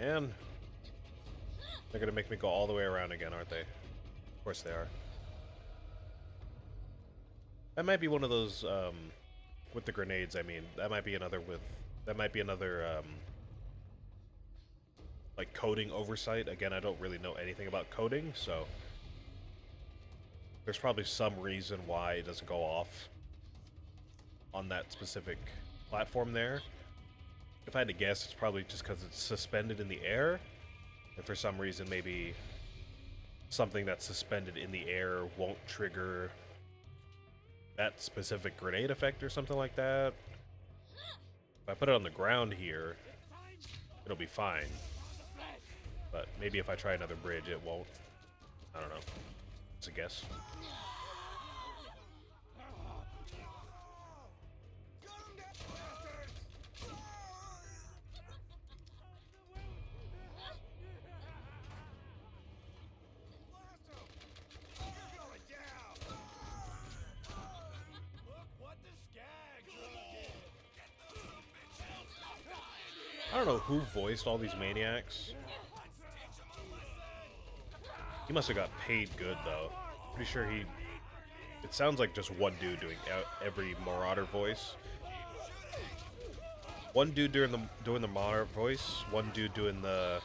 man. They're gonna make me go all the way around again, aren't they? Of course they are. That might be one of those, with the grenades, I mean. That might be another like, coding oversight. Again, I don't really know anything about coding, so... There's probably some reason why it doesn't go off on that specific platform there. If I had to guess, it's probably just because it's suspended in the air, and for some reason maybe something that's suspended in the air won't trigger that specific grenade effect or something like that. If I put it on the ground here, it'll be fine. But maybe if I try another bridge, it won't. I don't know. It's a guess. I don't know who voiced all these maniacs. He must have got paid good, though. Pretty sure he... It sounds like just one dude doing every Marauder voice. One dude doing the Marauder voice, one dude doing the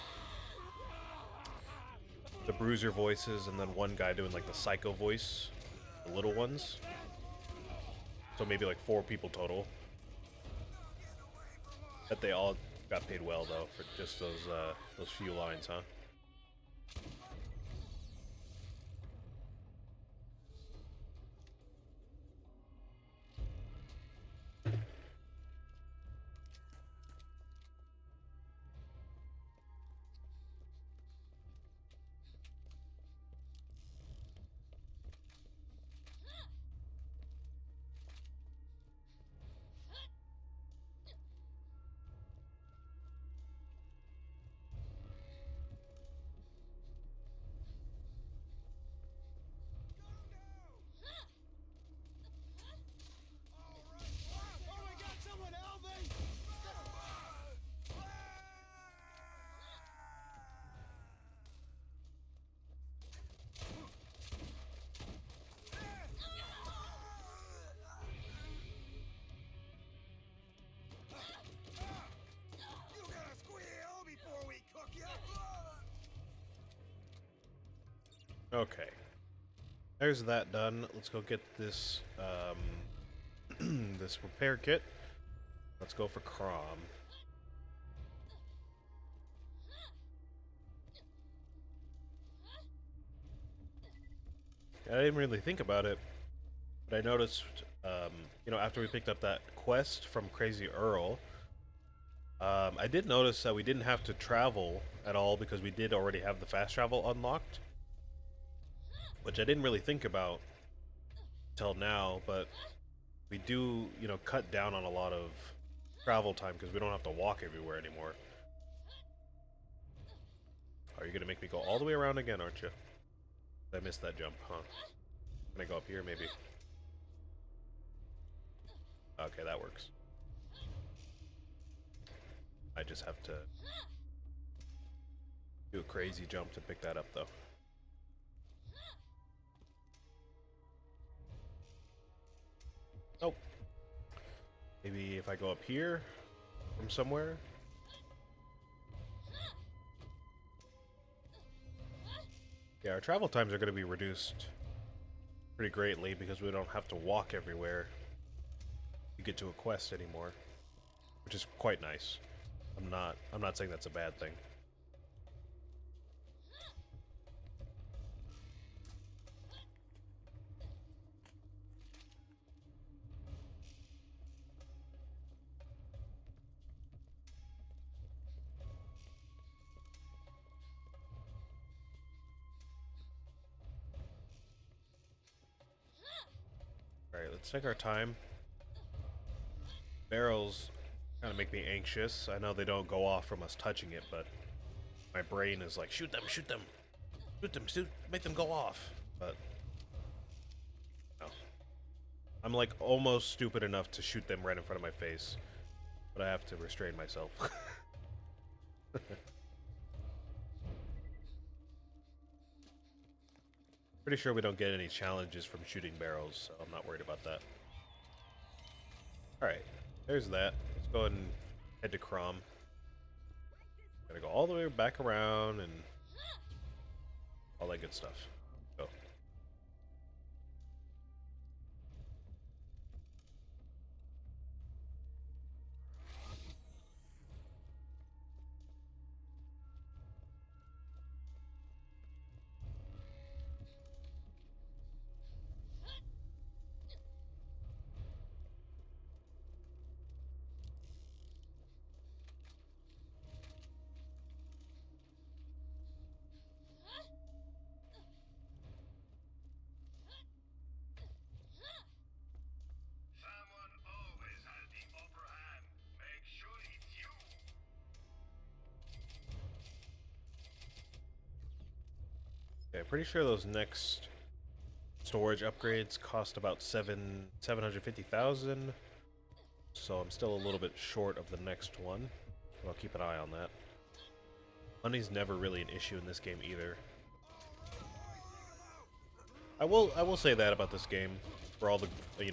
Bruiser voices, and then one guy doing, like, the Psycho voice. The little ones. So maybe, like, 4 people total. Bet they all got paid well, though, for just those few lines, huh? Okay. There's that done. Let's go get this, this repair kit. Let's go for Crom. I didn't really think about it, but I noticed, you know, after we picked up that quest from Crazy Earl, I did notice that we didn't have to travel at all because we did already have the fast travel unlocked. Which I didn't really think about till now, but we do, you know, cut down on a lot of travel time because we don't have to walk everywhere anymore. Are you gonna make me go all the way around again, aren't you? I missed that jump, huh? Can I go up here, maybe? Okay, that works. I just have to do a crazy jump to pick that up, though. Oh. Maybe if I go up here from somewhere. Yeah, our travel times are going to be reduced pretty greatly because we don't have to walk everywhere to get to a quest anymore, which is quite nice. I'm not saying that's a bad thing. Alright, let's take our time. Barrels kind of make me anxious. I know they don't go off from us touching it, but my brain is like, shoot them, shoot them, shoot them, shoot, make them go off. But no. I'm like almost stupid enough to shoot them right in front of my face, but I have to restrain myself. Pretty sure we don't get any challenges from shooting barrels, so I'm not worried about that. Alright, there's that. Let's go ahead and head to Crom. Gotta go all the way back around and all that good stuff. Go. Okay, pretty sure those next storage upgrades cost about 750,000. So I'm still a little bit short of the next one. I'll keep an eye on that. Money's never really an issue in this game either. I will say that about this game, for all the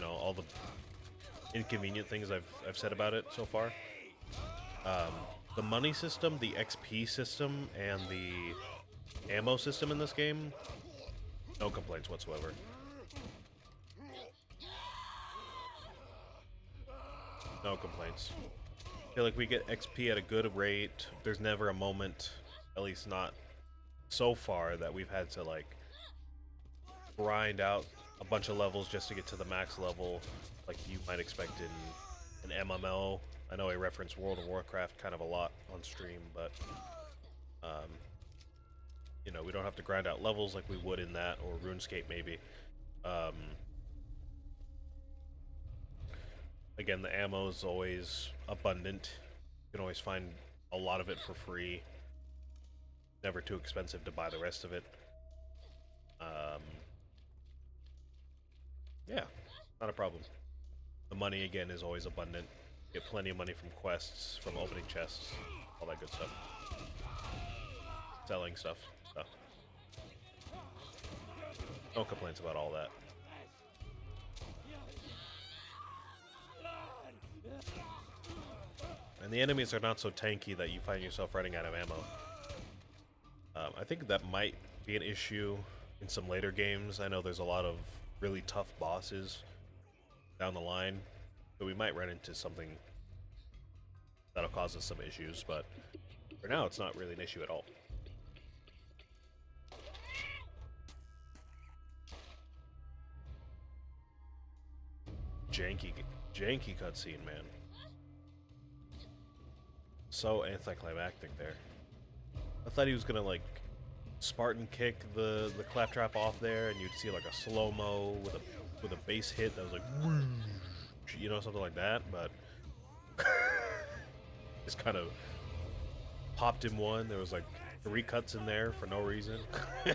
all the inconvenient things I've said about it so far. The money system, the XP system, and the ammo system in this game, no complaints whatsoever. No complaints. I feel like we get XP at a good rate. There's never a moment, at least not so far, that we've had to like grind out a bunch of levels just to get to the max level, like you might expect in an MMO. I know I reference World of Warcraft kind of a lot on stream, but you know, we don't have to grind out levels like we would in that, or RuneScape maybe. Again, the ammo is always abundant. You can always find a lot of it for free. Never too expensive to buy the rest of it. Yeah, not a problem. The money, again, is always abundant. Get plenty of money from quests, from opening chests, all that good stuff. Selling stuff. So. No complaints about all that. And the enemies are not so tanky that you find yourself running out of ammo. I think that might be an issue in some later games. I know there's a lot of really tough bosses down the line, so we might run into something that'll cause us some issues, but for now it's not really an issue at all. Janky cutscene, man. So anticlimactic there. I thought he was gonna like Spartan kick the claptrap off there, and you'd see like a slow-mo with a base hit that was like, you know, something like that, but just kind of popped him one. There was like 3 cuts in there for no reason. I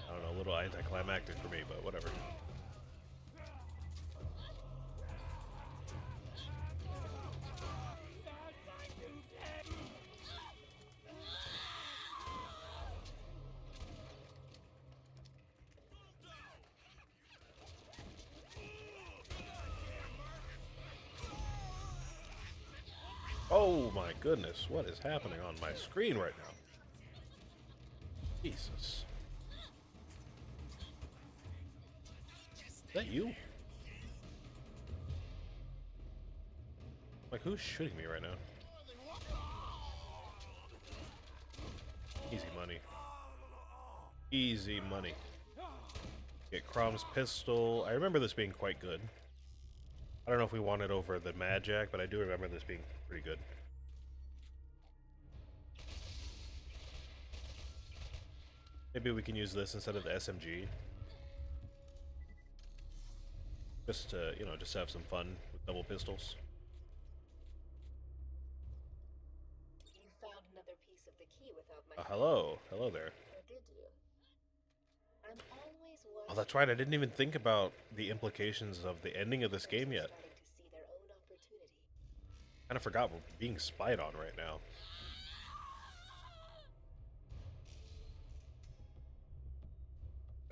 don't know, a little anticlimactic for me, but whatever. Oh my goodness, what is happening on my screen right now? Jesus. Is that you? Like, who's shooting me right now? Easy money. Easy money. Get Crom's pistol. I remember this being quite good. I don't know if we want it over the Mad Jack, but I do remember this being pretty good. Maybe we can use this instead of the SMG. Just to, you know, just to have some fun with double pistols. You found another piece of the key without my Hello. Hello there. Or did you? I'm always Oh, that's right. I didn't even think about the implications of the ending of this game yet. starting to see their own opportunity. Kind of forgot we're being spied on right now.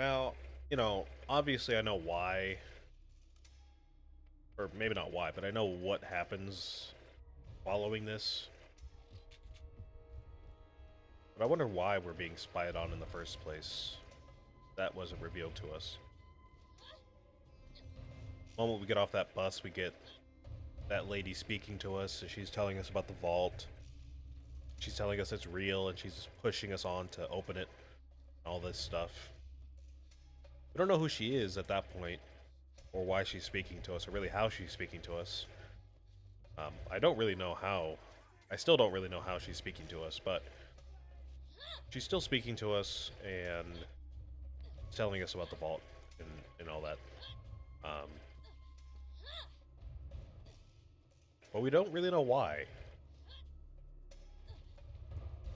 Now, you know, obviously I know why, or maybe not why, but I know what happens following this. But I wonder why we're being spied on in the first place. That wasn't revealed to us. The moment we get off that bus, we get that lady speaking to us, and she's telling us about the vault. She's telling us it's real, and she's pushing us on to open it, all this stuff. We don't know who she is at that point, or why she's speaking to us, or really how she's speaking to us. I don't really know how. I still don't really know how she's speaking to us, but she's still speaking to us and telling us about the vault and all that. Um, but we don't really know why.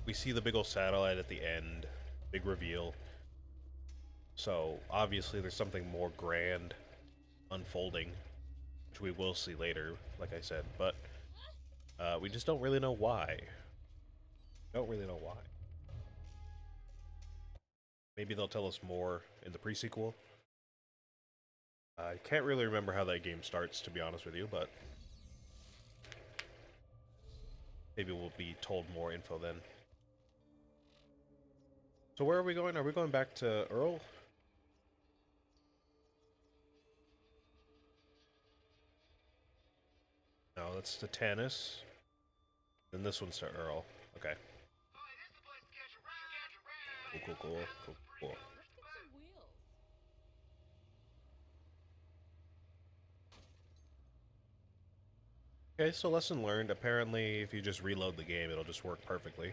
We see the big old satellite at the end, big reveal. So obviously there's something more grand unfolding, which we will see later, like I said. But we just don't really know why. Don't really know why. Maybe they'll tell us more in the pre-sequel. I can't really remember how that game starts, to be honest with you, but maybe we'll be told more info then. So where are we going? Are we going back to Earl? No, that's to Tannis. Then this one's to Earl. Okay. Cool. Okay, so lesson learned. Apparently, if you just reload the game, it'll just work perfectly.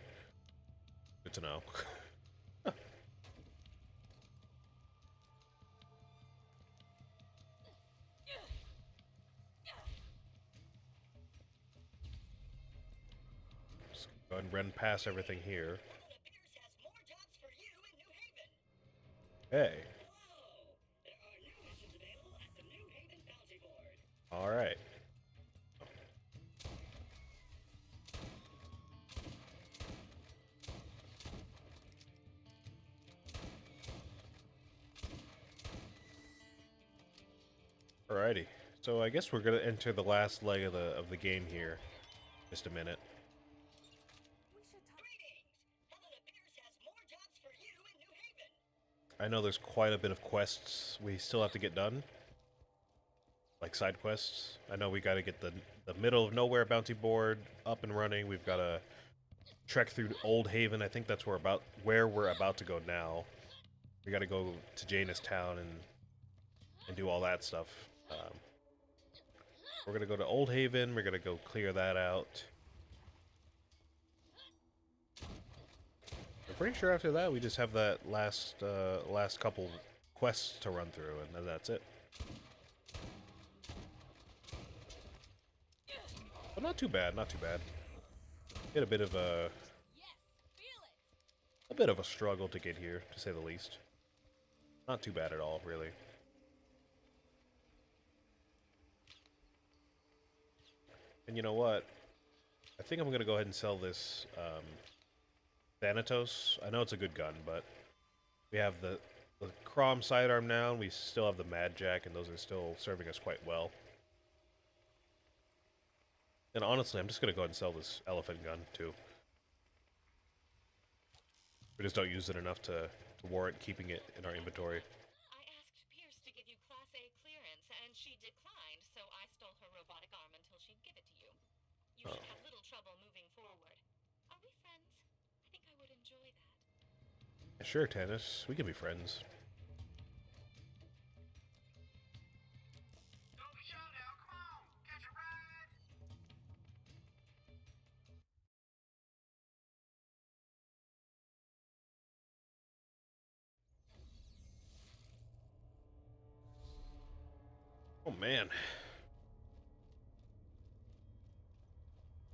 Good to know. Just go ahead and run past everything here. Hey. Alright. Alrighty. So I guess we're gonna enter the last leg of the game here. Just a minute. I know there's quite a bit of quests we still have to get done. Like side quests. I know we gotta get the middle of nowhere bounty board up and running. We've gotta trek through Old Haven. I think that's where we're about to go now. We gotta go to Jaynis town and do all that stuff. We're gonna go to Old Haven. We're gonna go clear that out. I'm pretty sure after that we just have that last couple quests to run through, and then that's it. But not too bad, not too bad. Get a bit of a struggle to get here, to say the least. Not too bad at all, really. And you know what? I think I'm gonna go ahead and sell this Thanatos. I know it's a good gun, but we have the Crom sidearm now, and we still have the Mad Jack, and those are still serving us quite well. And honestly, I'm just gonna go ahead and sell this elephant gun too. We just don't use it enough to warrant keeping it in our inventory. I asked Pierce to give you Class A clearance, and she declined, so I stole her robotic arm until she'd give it to you. You should have little trouble moving forward. Are we friends? I think I would enjoy that. Sure, Tannis. We can be friends. Don't be shy now. Come on. Catch a ride. Oh man.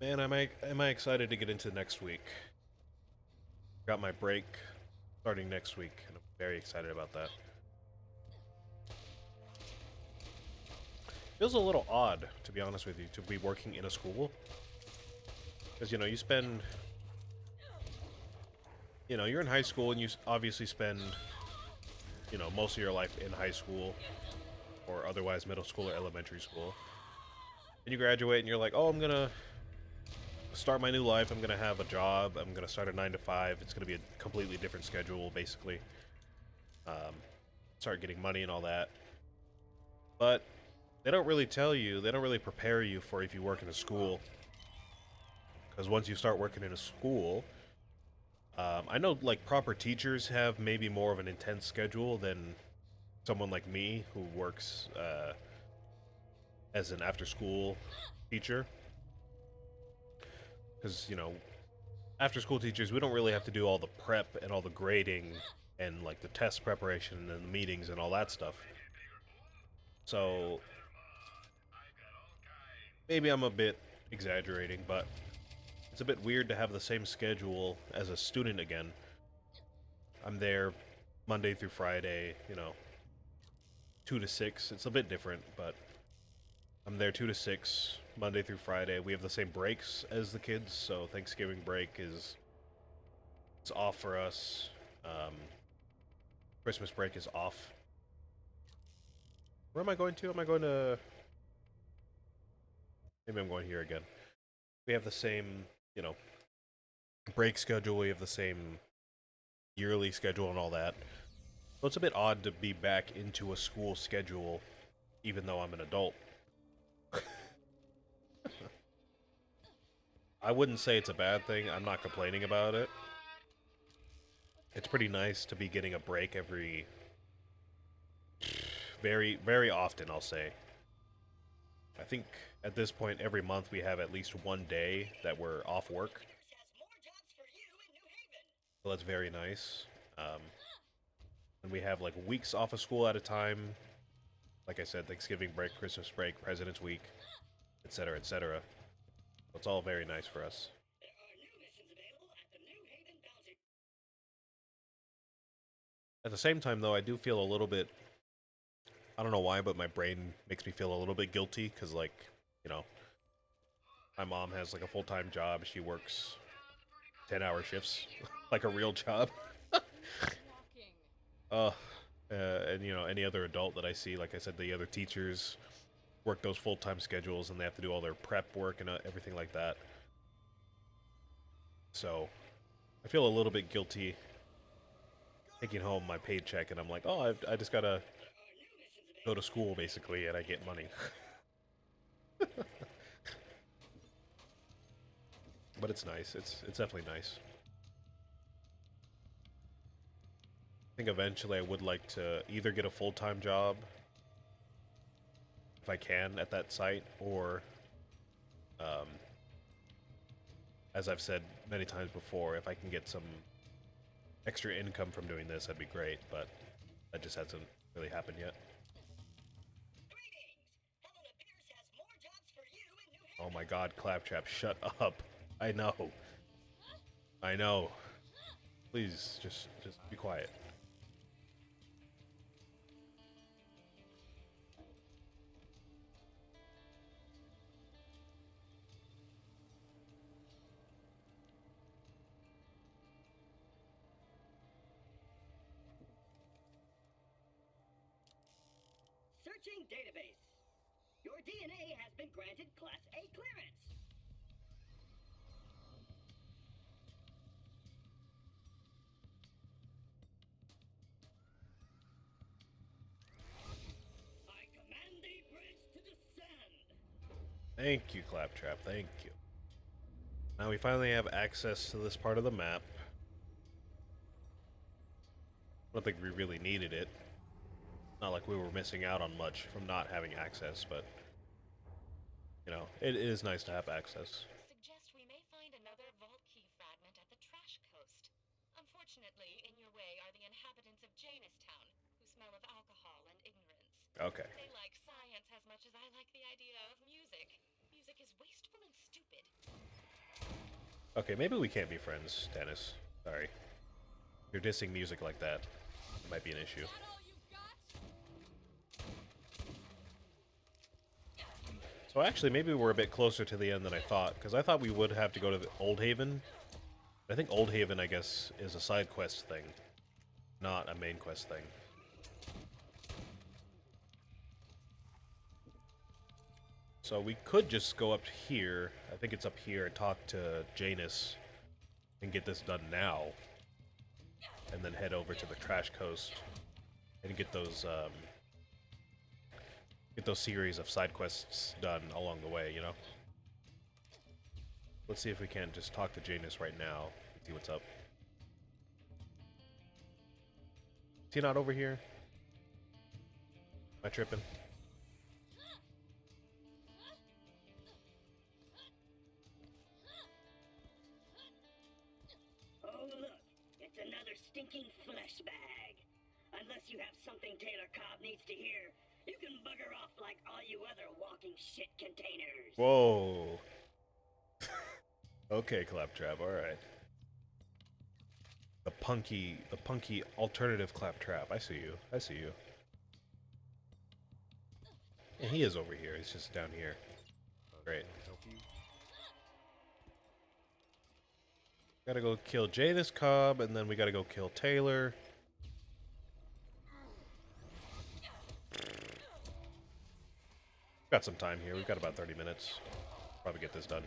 Man, am I excited to get into next week. Got my break starting next week, and I'm very excited about that. Feels a little odd, to be honest with you, to be working in a school. Because, you know, you're in high school and you obviously spend you know, most of your life in high school or otherwise middle school or elementary school. And you graduate and you're like, oh, I'm gonna start my new life. I'm gonna have a job. I'm gonna start a 9 to 5. It's gonna be a completely different schedule, basically. Um, Start getting money and all that. But they don't really tell you. They don't really prepare you for if you work in a school. Because once you start working in a school, I know like proper teachers have maybe more of an intense schedule than someone like me who works as an after-school teacher. Because you know, after-school teachers, we don't really have to do all the prep and all the grading and like the test preparation and the meetings and all that stuff. So maybe I'm a bit exaggerating, but it's a bit weird to have the same schedule as a student again. I'm there Monday through Friday, you know, 2 to 6. It's a bit different, but I'm there 2 to 6, Monday through Friday. We have the same breaks as the kids, so Thanksgiving break is it's off for us. Christmas break is off. Where am I going to? Am I going to... Maybe I'm going here again. We have the same, you know, break schedule. We have the same yearly schedule and all that. So it's a bit odd to be back into a school schedule, even though I'm an adult. I wouldn't say it's a bad thing. I'm not complaining about it. It's pretty nice to be getting a break every... very, very often, I'll say. I think at this point, every month we have at least one day that we're off work. So that's very nice. And we have like weeks off of school at a time. Like I said, Thanksgiving break, Christmas break, President's Week, etc., etc. So it's all very nice for us. At the same time, though, I do feel a little bit... I don't know why, but my brain makes me feel a little bit guilty because, like, you know, my mom has like a full-time job. She works 10-hour shifts, like a real job. uh, and you know, any other adult that I see, like I said, the other teachers work those full-time schedules and they have to do all their prep work and everything like that. So I feel a little bit guilty taking home my paycheck and I'm like, oh, I just gotta go to school basically and I get money. But it's nice. It's definitely nice. I think eventually I would like to either get a full-time job if I can at that site, or as I've said many times before, if I can get some extra income from doing this, that'd be great, but that just hasn't really happened yet. Oh my god, Claptrap, shut up. I know. I know. Please, just be quiet. Searching database. Your DNA has been granted Class A clearance. I command the bridge to descend. Thank you, Claptrap, thank you. Now we finally have access to this part of the map. I don't think we really needed it. Not like we were missing out on much from not having access, but you know, it is nice to have access. Suggest we may find another vault key fragment at the trash coast. Unfortunately, in your way are the inhabitants of Jaynis Town, who smell of alcohol and ignorance. Okay. They like science as much as I like the idea of music. Music is wasteful and stupid. Okay, maybe we can't be friends, Dennis. Sorry. If you're dissing music like that, it might be an issue. So actually, maybe we're a bit closer to the end than I thought, because I thought we would have to go to Old Haven. I think Old Haven, I guess, is a side quest thing, not a main quest thing. So we could just go up here. I think it's up here and talk to Jaynis and get this done now. And then head over to the Trash Coast and get those series of side quests done along the way, you know? Let's see if we can just talk to Jaynis right now and see what's up. Is he not over here? Am I tripping? Oh, look, it's another stinking flesh bag. Unless you have something Taylor Kobb needs to hear, you can bugger off like all you other walking shit containers. Whoa. Okay, Claptrap, alright. The punky alternative Claptrap. I see you. I see you. And he is over here. He's just down here. Great. Gotta go kill Jaynis Kobb, and then we gotta go kill Taylor. Got some time here. We've got about 30 minutes. Probably get this done.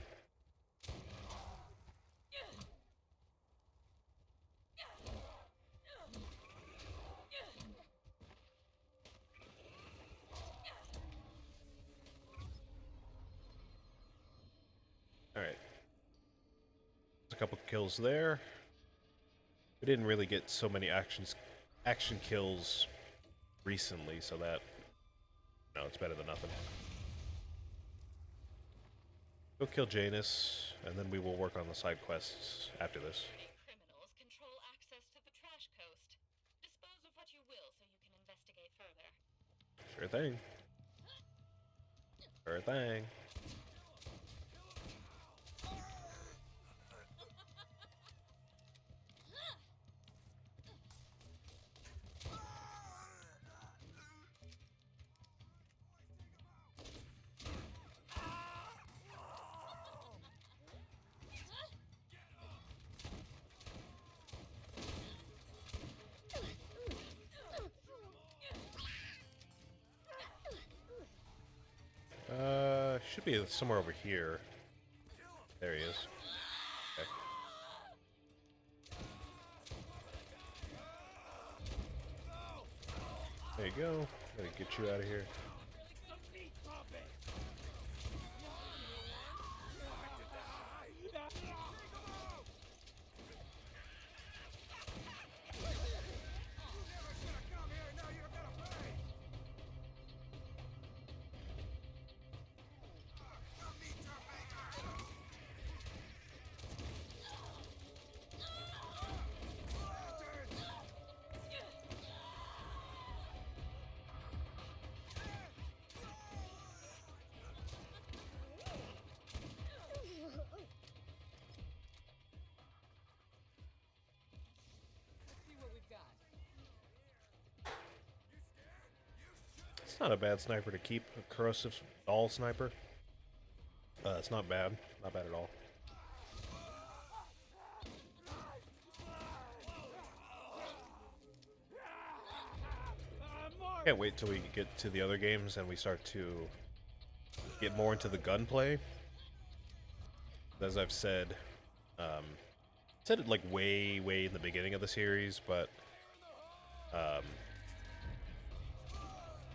Alright. A couple kills there. We didn't really get so many action kills recently, so that, no, it's better than nothing. Go kill Jaynis, and then we will work on the side quests after this. Criminals control access to the trash coast. Dispose of what you will so you can investigate further. Sure thing. Sure thing. Should be somewhere over here. There he is. Okay. There you go. Gotta get you out of here. It's not a bad sniper to keep, a corrosive doll sniper. It's not bad. Not bad at all. Can't wait till we get to the other games and we start to get more into the gunplay. As I've said, said it like way in the beginning of the series, but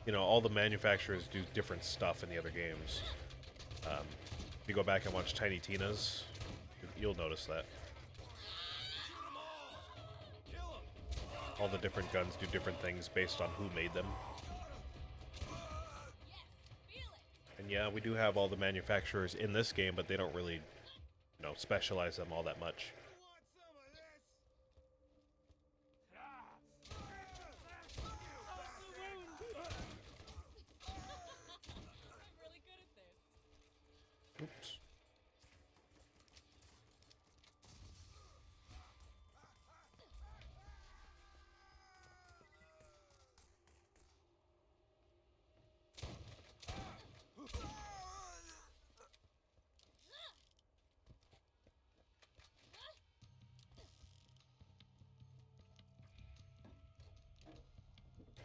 you know, all the manufacturers do different stuff in the other games. If you go back and watch Tiny Tina's, you'll notice that. All the different guns do different things based on who made them. And yeah, we do have all the manufacturers in this game, but they don't really, you know, specialize them all that much. Oops.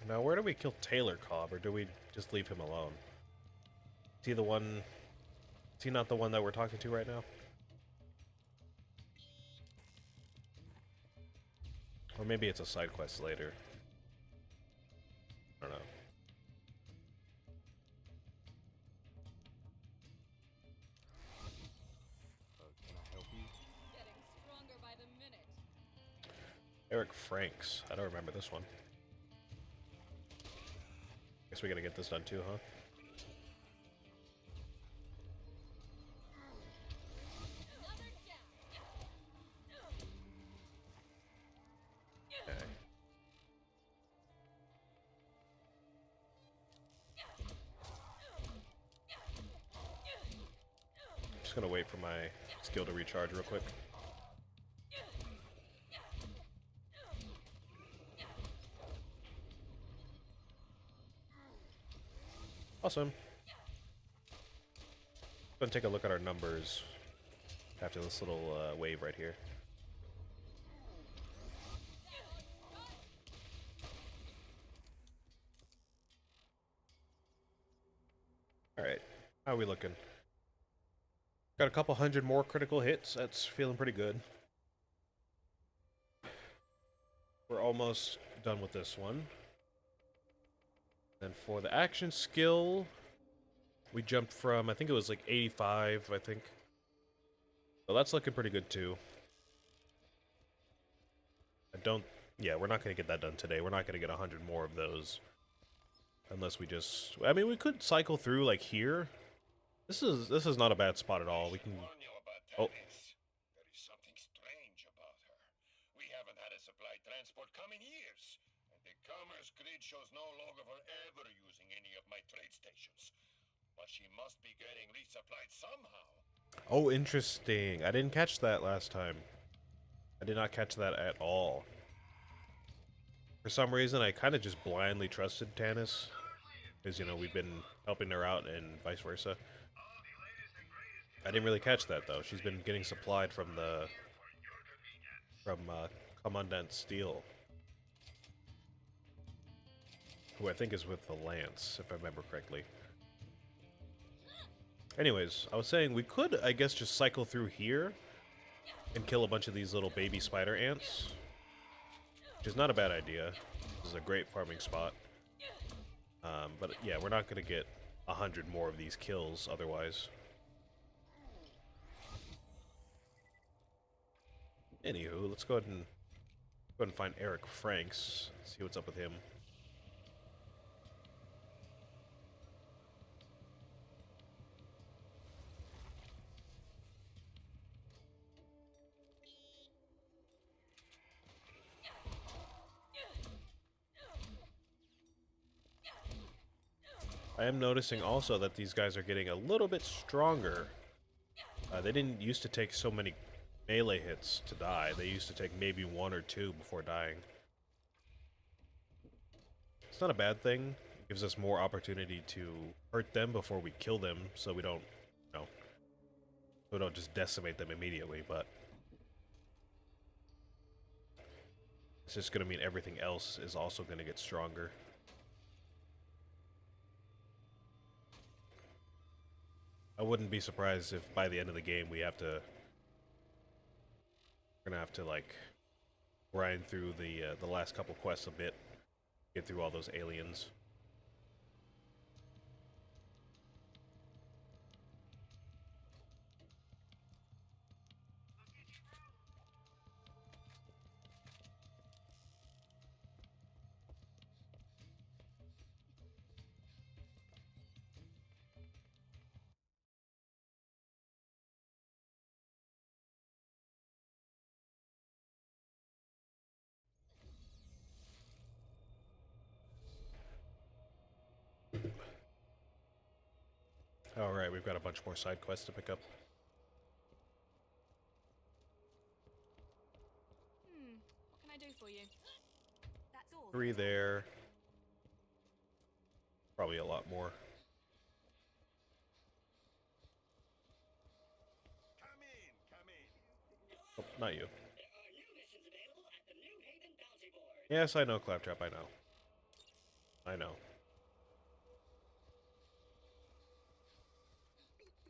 Now, where do we kill Taylor Kobb, or do we just leave him alone? Is he the one? Is he not the one that we're talking to right now? Or maybe it's a side quest later. I don't know. Can I help you? Getting stronger by the minute. Eric Franks. I don't remember this one. Guess we gotta get this done too, huh? Another down. Okay. Just gonna wait for my skill to recharge real quick. Awesome. Gonna take a look at our numbers after this little wave right here. Alright, how are we looking? Got a couple hundred more critical hits. That's feeling pretty good. We're almost done with this one. And for the action skill, we jumped from, I think it was like 85, I think. So that's looking pretty good too. Yeah, we're not going to get that done today. We're not going to get 100 more of those. Unless we just, I mean, we could cycle through like here. This is not a bad spot at all. We can, oh, There is something strange about her. We haven't had a supply transport come in years. And the commerce grid shows no log of her ever using any of my trade stations. But she must be getting resupplied somehow. oh, interesting. I didn't catch that last time. I did not catch that at all. For some reason, I kind of just blindly trusted Jaynis. Because, you know, we've been helping her out and vice versa. I didn't really catch that, though. She's been getting supplied from Commandant Steele. Who I think is with the Lance, if I remember correctly. Anyways, I was saying we could, I guess, just cycle through here and kill a bunch of these little baby spider ants. Which is not a bad idea. This is a great farming spot. But yeah, we're not going to get 100 more of these kills otherwise. Anywho, let's go ahead and find Eric Franks. See what's up with him. I am noticing also that these guys are getting a little bit stronger. They didn't used to take so many melee hits to die. They used to take maybe 1 or 2 before dying. It's not a bad thing. It gives us more opportunity to hurt them before we kill them, so we don't, you know, we don't just decimate them immediately, but it's just going to mean everything else is also going to get stronger. I wouldn't be surprised if by the end of the game we're gonna have to like grind through the last couple quests a bit, get through all those aliens. Alright, we've got a bunch more side quests to pick up. What can I do for you? That's all. 3 there. Probably a lot more. Come in. Oh, not you. There are new missions available at the New Haven Bounty Board. Yes, I know, Claptrap, I know. I know.